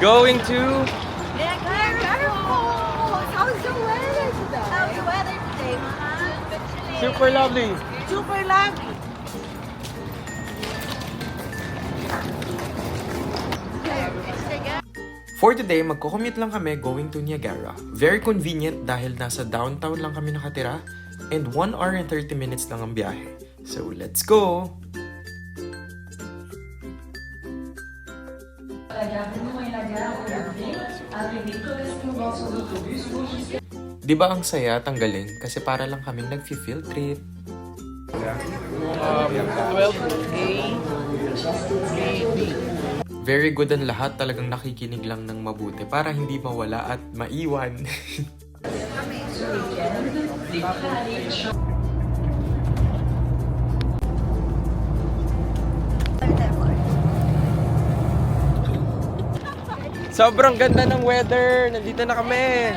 Going to Niagara Falls. How's the weather today? How's the weather today, Mama? super lovely. Super lovely. For today, magko-commute lang kami going to Niagara. Very convenient dahil nasa downtown lang kami nakatira and 1 hour and 30 minutes lang ang biyahe. So, let's go! Diba ang saya tanggalin kasi para lang kaming nag-field trip. 12A. Very good ang lahat, talagang nakikinig lang ng mabuti para hindi mawala at maiwan. Sobrang ganda ng weather! Nandito na kami!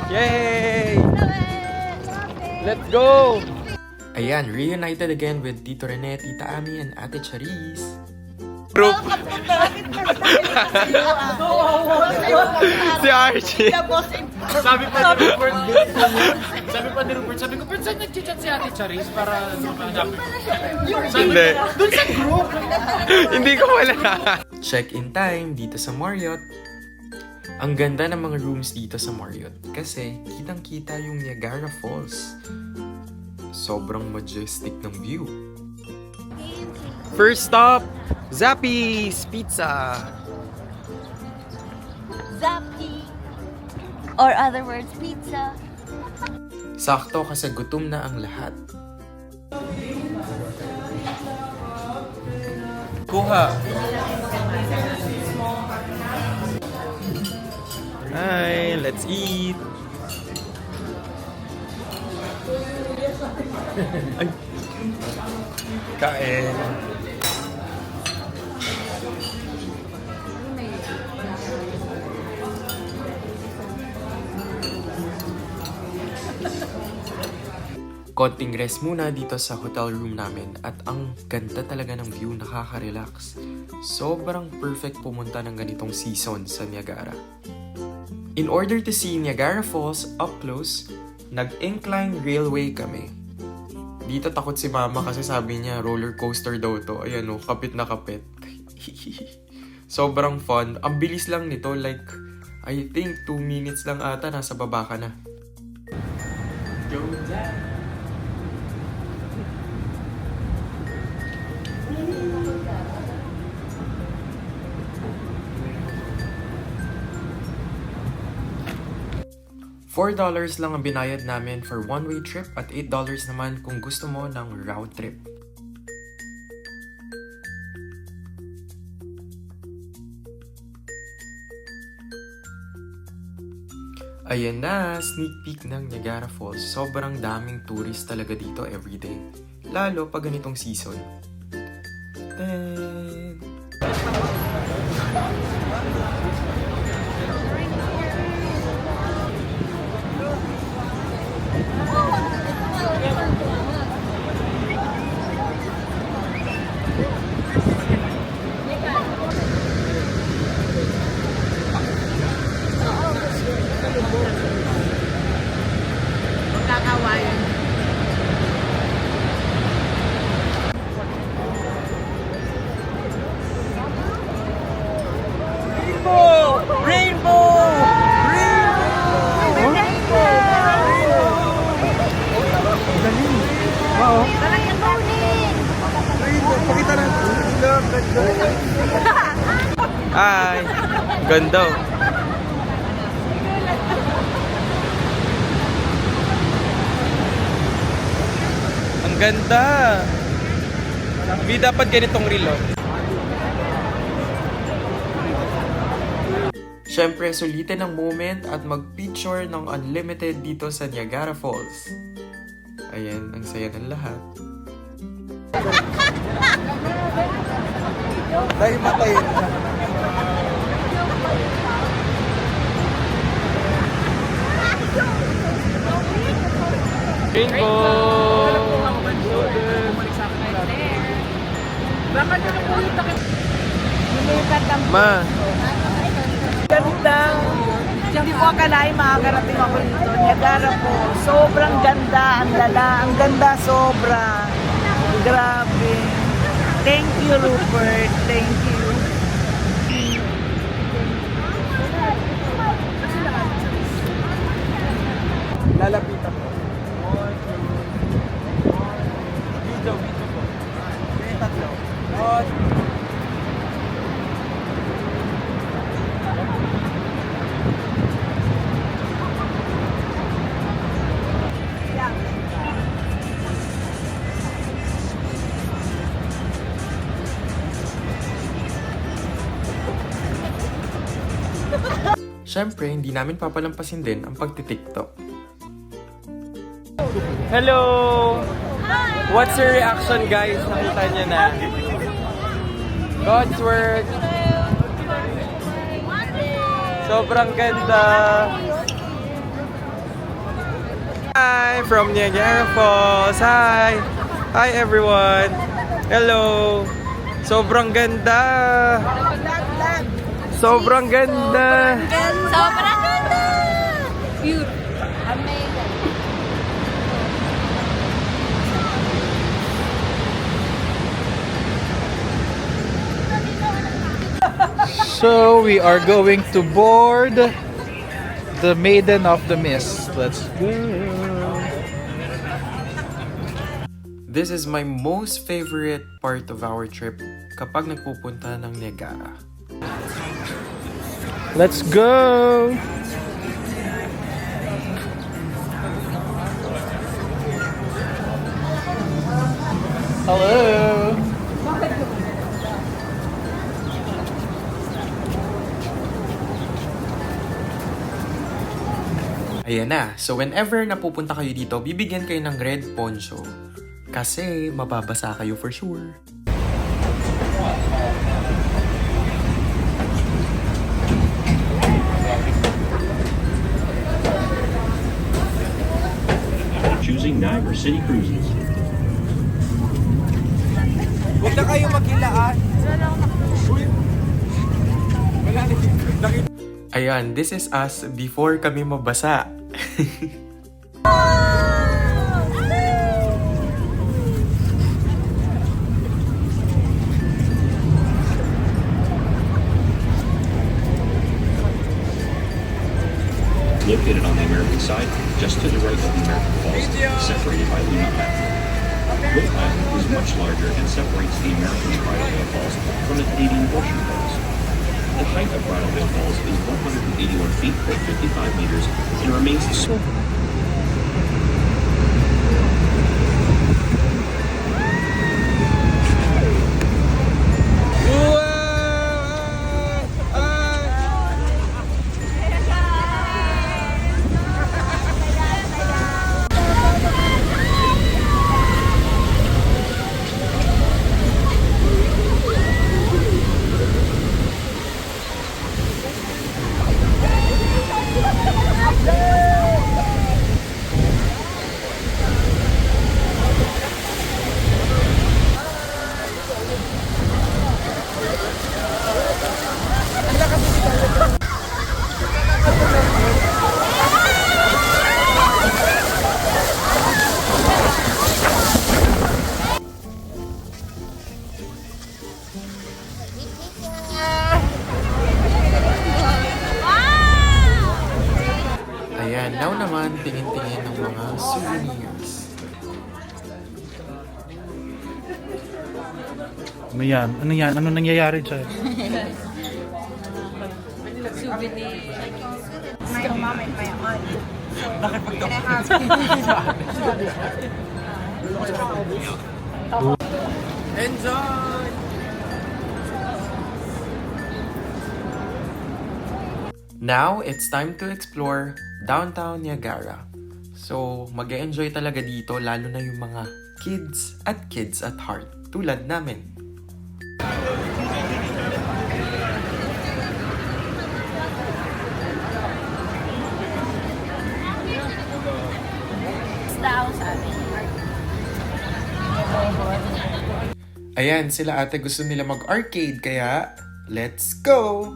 Yay! Let's go! Ayan, reunited again with Tito Rene, Tita Ami, and Ate Charis. Group. Si Archie. Sabi pa ni Rupert, sabi ko, pero saan nag-chat si Ate Charis para hanapin? Hindi. Doon sa group! Hindi ko wala. Check-in time dito sa Marriott. Ang ganda ng mga rooms dito sa Marriott kasi kitang-kita yung Niagara Falls. Sobrang majestic ng view. First stop, Zappy's Pizza. Zappy. Or other words, pizza. Sakto kasi gutom na ang lahat. Kuha. Hi, let's eat. Ay. Kain. Konting rest muna dito sa hotel room namin at ang ganda talaga ng view, nakaka-relax. Sobrang perfect pumunta ng ganitong season sa Niagara. In order to see Niagara Falls up close, nag-incline railway kami. Dito takot si Mama kasi sabi niya roller coaster daw to. Ayan o, kapit na kapit. Sobrang fun. Ang bilis lang nito, like I think 2 minutes lang ata nasa baba ka na. Go down. $4 lang ang binayad namin for one-way trip at $8 naman kung gusto mo ng round trip. Ayan na, sneak peek ng Niagara Falls. Sobrang daming tourist talaga dito everyday. Lalo pag ganitong season. Then... Hi! Ganda. Ang ganda! Hindi dapat ganitong relo. Siyempre, sulitin ang moment at mag-picture ng unlimited dito sa Niagara Falls. Ayan, ang saya ng lahat. Dahil matayin na. Rainbow! Lumipat ang Ma! Ganda. Hindi ko akalain makakarating ako dito. Niagara po. Sobrang ganda. Ang lala. Ang ganda sobra. Grabe. Thank you, Rupert. Thank you. Lalapitan po. Siyempre, hindi namin papalampasin din ang pagtitiktok. Hello! What's your reaction, guys? Nakita niyo na. God's work! Sobrang ganda! Hi! From Niagara Falls! Hi! Hi, everyone! Hello! Sobrang ganda! Sobrang ganda! Sobrang ganda! Beautiful. Amazing. So we are going to board the Maiden of the Mist. Let's go. This is my most favorite part of our trip kapag nagpupunta ng Niagara. Let's go. Hello. Ayan na. So whenever napupunta kayo dito, bibigyan kayo ng red poncho. Kasi mababasa kayo for sure. Choosing Niagara City Cruises. Huwag na kayo maghilaan. Ayan, this is us before kami mabasa. Located on the American side, just to the right of the American Falls, separated by Luna Island. Luna Island is much larger and separates the American Bridalveil Falls from the Canadian Ocean Falls. The height of Bridalveil Falls is 181 feet or 55 meters and remains the sole. Ayan, now naman, tingin-tingin ng mga souvenirs. Ano yan? Ano yan? Ano nangyayari dyan? My mom and my aunt. Enjoy! Now, it's time to explore downtown Niagara. So, mag-enjoy talaga dito, lalo na yung mga kids at heart, tulad namin. Style sabi. Ayan, sila ate gusto nila mag-arcade, kaya let's go!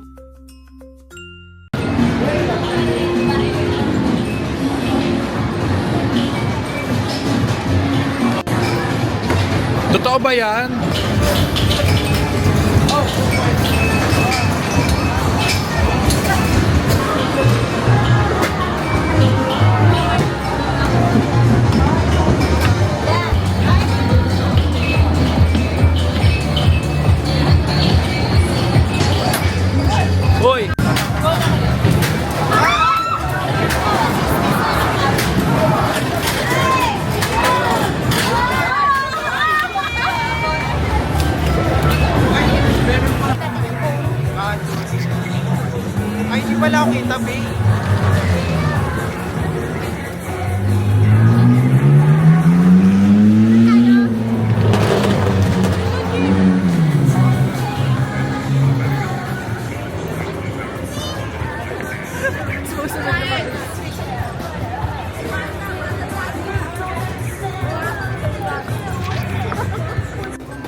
Totoo ba yan? Hoy! Ay, hindi pala ako kita, babe.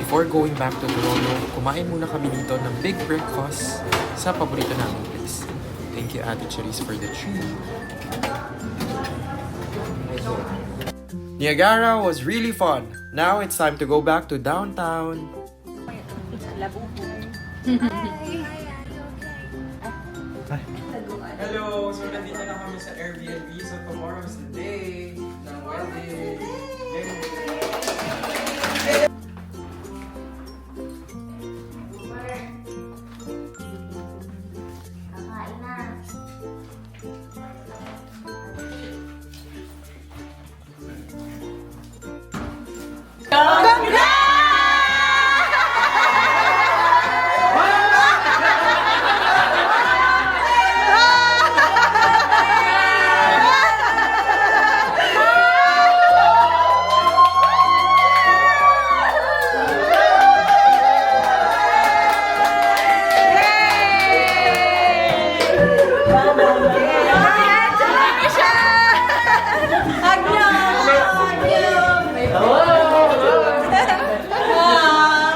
Before going back to Toronto, kumain muna kami dito ng big breakfast sa paborito naming place. Thank you, Ate Charisse, for the treat. Niagara was really fun. Now it's time to go back to downtown. Hello! So, nandito na kami sa Airbnb. So, tomorrow's the day ng wedding.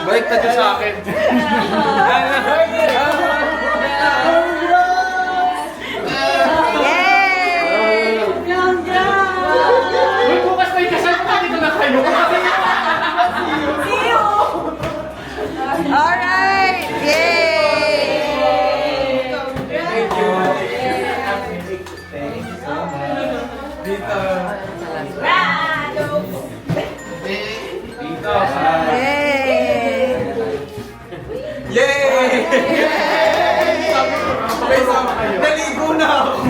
Baliktad ka sa akin. Uy, bukas na yung kasal ko, dito na kayo. Alright! Yay! Yay! Naligo na ako!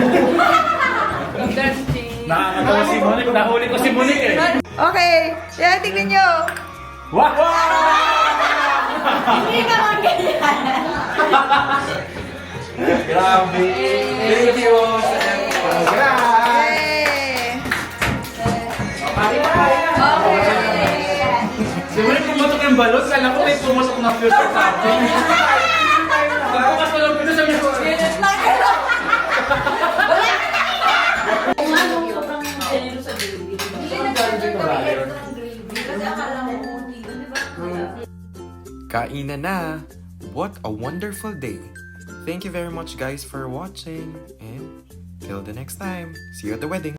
Nakakatawa si Monique. Nahuli ko si Monique eh. Okay, yan, tingnan nyo. Wow! Hindi naman ganyan. Grabe! Thank you sa Yay! Si Monique pumotok ng balon. Kala ko may pumotok na future sa akin. Bukas ko lang pito sa mismo. Kainan na! What a wonderful day! Thank you very much guys for watching and till the next time. See you at the wedding!